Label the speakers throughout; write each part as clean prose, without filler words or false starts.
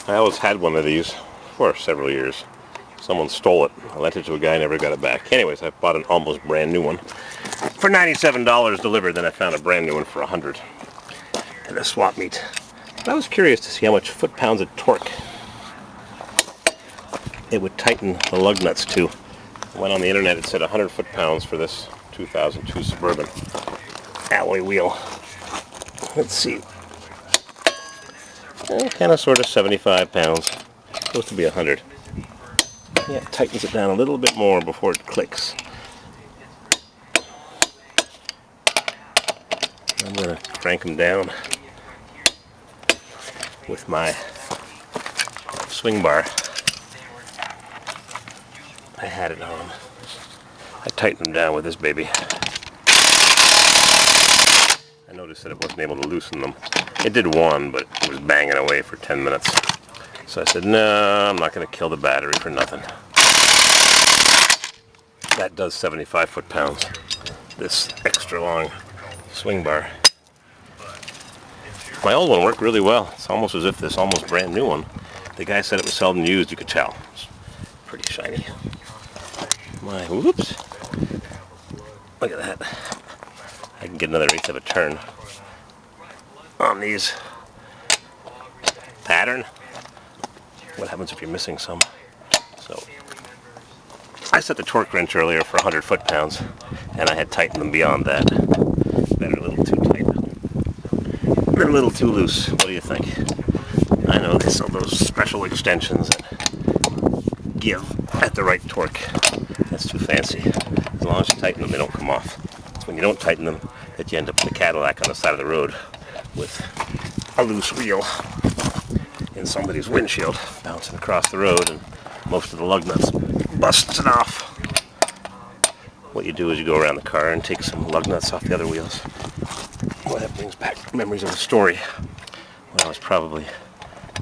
Speaker 1: I always had one of these for several years. Someone stole it. I lent it to a guy, never got it back. Anyways, I bought an almost brand new one for $97 delivered. Then I found a brand new one for $100 at a swap meet. But I was curious to see how much foot-pounds of torque it would tighten the lug nuts to. I went on the internet, it said 100 foot-pounds for this 2002 Suburban alloy wheel. Let's see. Kind of sort of 75 pounds. Supposed to be 100. Yeah, it tightens it down a little bit more before it clicks. I'm going to crank them down with my swing bar. I had it on. I tightened them down with this baby. I noticed that it wasn't able to loosen them. It did one, but it was banging away for 10 minutes. So I said, no, I'm not going to kill the battery for nothing. That does 75 foot-pounds. This extra long swing bar. My old one worked really well. It's almost as if this almost brand new one. The guy said it was seldom used, you could tell. It's pretty shiny. Whoops. Look at that. I can get another eighth of a turn on these pattern. What happens if you're missing some? So I set the torque wrench earlier for 100 foot-pounds, and I had tightened them beyond that. They're a little too tight. They're a little too loose. What do you think? I know they sell those special extensions that give at the right torque. That's too fancy. As long as you tighten them, they don't come off. It's when you don't tighten them that you end up with a Cadillac on the side of the road with a loose wheel in somebody's windshield bouncing across the road, and most of the lug nuts busts it off. What you do is you go around the car and take some lug nuts off the other wheels. Well, that brings back memories of a story when I was probably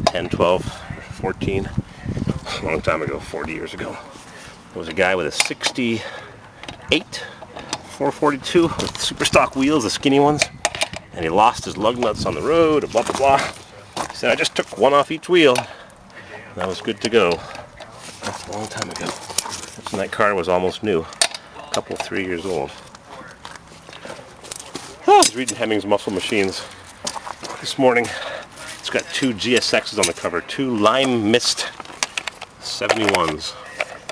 Speaker 1: 10, 12, 14, a long time ago, 40 years ago. There was a guy with a 68 442 with super stock wheels, the skinny ones, and he lost his lug nuts on the road, blah blah blah. He said, I just took one off each wheel, and I was good to go. That's a long time ago. And that car was almost new, a couple, 3 years old. I was reading Hemming's Muscle Machines this morning. It's got two GSXs on the cover, two Lime Mist 71s.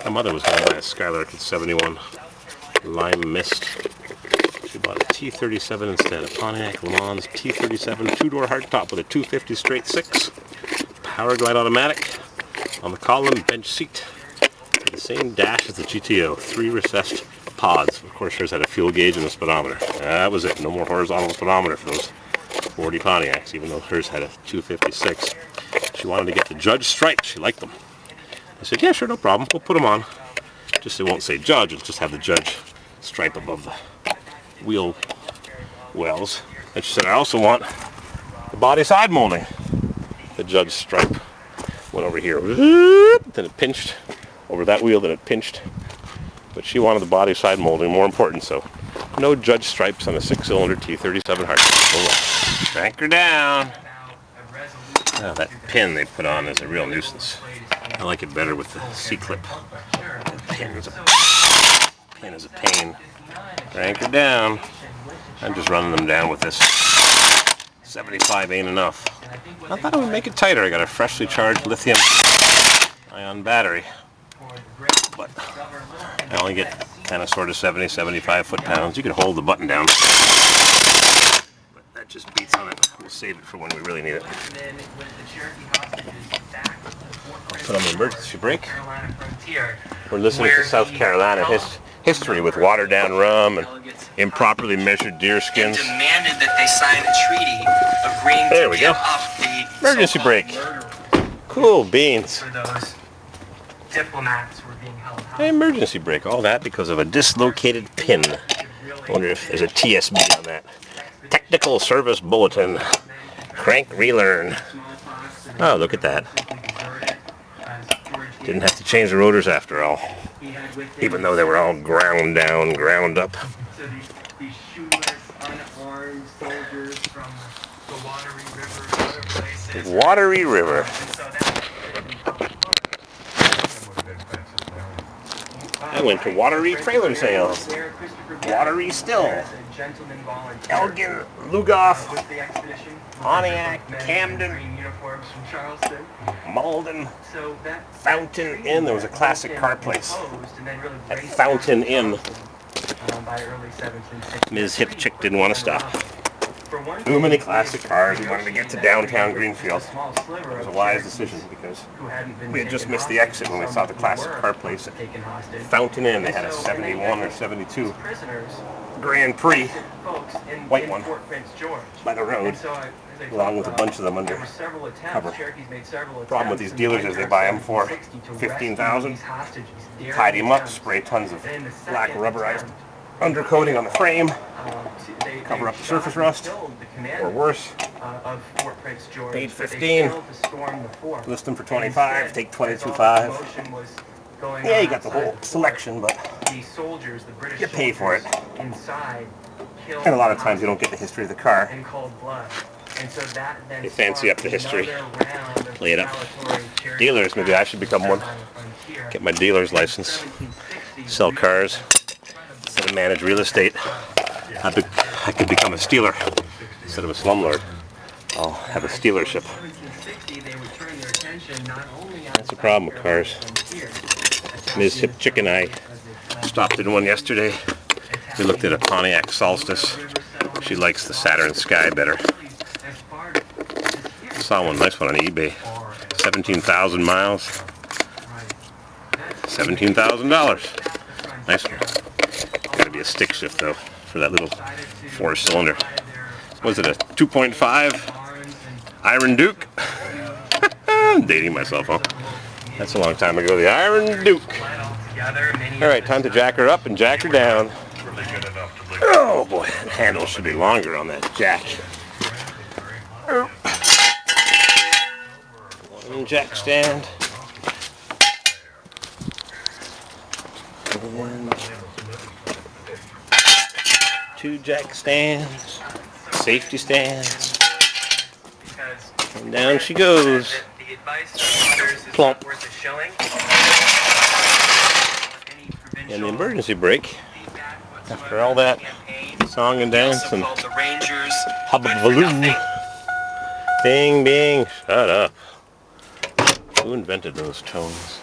Speaker 1: My mother was going to buy a Skylark at 71 Lime Mist. She bought a T37 instead, a Pontiac Le Mans T37 two-door hardtop with a 250 straight six, power glide automatic on the column, bench seat, the same dash as the GTO, 3 recessed pods. Of course, hers had a fuel gauge and a speedometer. That was it. No more horizontal speedometer for those 40 Pontiacs, even though hers had a 256. She wanted to get the Judge stripes. She liked them. I said, yeah, sure, no problem. We'll put them on. Just it won't say Judge. It'll just have the Judge stripe above the wheel wells. And she said, I also want the body side molding. The Judge stripe went over here. Then it pinched over that wheel. Then it pinched. But she wanted the body side molding more important. So no Judge stripes on a 6-cylinder T37 hardtop. Crank her down. Oh, that pin they put on is a real nuisance. I like it better with the C-clip. The pin is a pain. Crank her down. I'm just running them down with this. 75 ain't enough. I thought it would make it tighter. I got a freshly charged lithium-ion battery. But I only get kind of sort of 70, 75 foot-pounds. You can hold the button down. But that just beats on it. We'll save it for when we really need it. I'll put on the emergency brake. We're listening to South Carolina history with watered-down rum and improperly measured deer skins.
Speaker 2: Demanded that they sign a treaty agreeing
Speaker 1: there
Speaker 2: to
Speaker 1: we
Speaker 2: give
Speaker 1: go.
Speaker 2: up the
Speaker 1: Emergency brake. Cool beans.
Speaker 2: for those diplomats who were being held hostage.
Speaker 1: Emergency brake. All that because of a dislocated pin. I wonder if there's a TSB on that. Technical Service Bulletin. Crank relearn. Oh, look at that. Didn't have to change the rotors after all. Even though they were all ground down, ground up.
Speaker 2: These shoeless, unarmed soldiers from the Watery River and other places.
Speaker 1: Watery River.
Speaker 2: And so that
Speaker 1: I went to Watery Trailer Sales. Watery Still. Elgin, Lugoff, Pontiac, Camden, Malden, Fountain Inn. There was a classic car place at Fountain Inn. MsHipChic didn't want to stop. Too many classic cars. We wanted to get to downtown Greenfield. It was a wise decision because we had just missed the exit when we saw the classic car place at Fountain Inn. They had a 71 or 72 Grand Prix, white one, by the road, along with a bunch of them under cover. Problem with these dealers is they buy them for $15,000, tidy them up, spray tons of black rubberized undercoating on the frame, cover up the surface rust, or worse, paid $15, list them for $25, take $22.5. Yeah, you got the whole selection, but you pay for it. And a lot of times you don't get the history of the car. You fancy up the history, play it up. Dealers, maybe I should become one. Get my dealer's license, sell cars, instead of manage real estate. I could become a stealer instead of a slumlord. I'll have a stealership. That's the problem with cars. MsHipChic and I stopped in one yesterday. We looked at a Pontiac Solstice. She likes the Saturn Sky better. Saw one nice one on eBay. 17,000 miles. $17,000. Nice one. Gotta be a stick shift though for that little 4-cylinder. Was it a 2.5 Iron Duke? I'm dating myself, huh? That's a long time ago, the Iron Duke. Alright, time to jack her up and jack her down. Oh boy, the handle should be longer on that jack. One jack stand. And 2 jack stands. Safety stands. And down she goes. Plump. And the emergency brake, after all that song and dance and hubbubaloo, bing bing, shut up. Who invented those tones?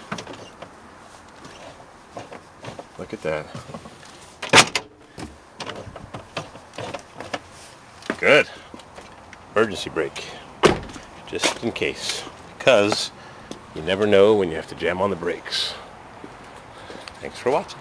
Speaker 1: Look at that. Good. Emergency brake, just in case, because you never know when you have to jam on the brakes. Thanks for watching.